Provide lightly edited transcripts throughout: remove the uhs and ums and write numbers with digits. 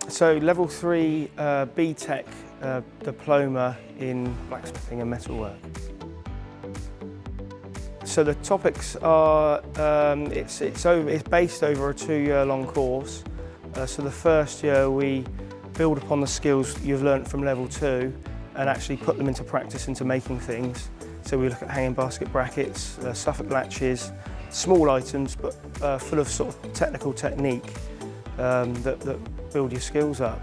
So level 3 BTEC diploma in blacksmithing and metalwork. So the topics are, it's based over a 2-year-long course. So the first year we build upon the skills you've learnt from level 2 and actually put them into practice, into making things. So we look at hanging basket brackets, Suffolk latches, small items but full of sort of technical technique that build your skills up.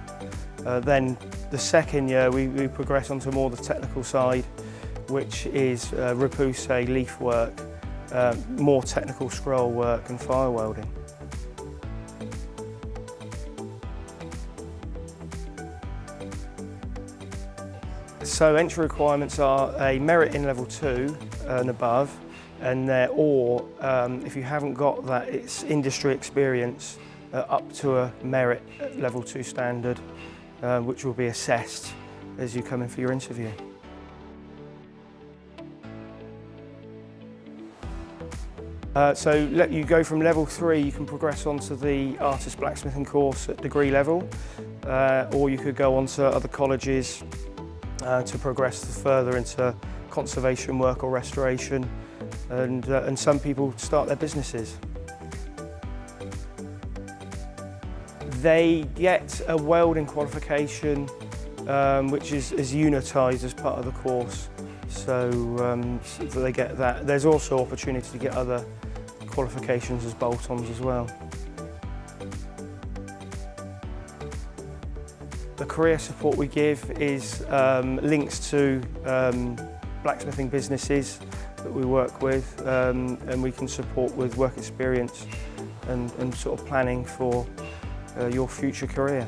Then the second year we progress onto more the technical side, which is repousse, leaf work, more technical scroll work and fire welding. So entry requirements are a merit in level 2 and above, and or if you haven't got that, it's industry experience up to a merit at level 2 standard, which will be assessed as you come in for your interview. So you go from level 3, you can progress onto the artist blacksmithing course at degree level, or you could go on to other colleges to progress further into conservation work or restoration, and some people start their businesses. They get a welding qualification which is unitised as part of the course, so they get that. There's also opportunity to get other qualifications as bolt-ons as well. The career support we give is links to blacksmithing businesses that we work with, and we can support with work experience and sort of planning for your future career.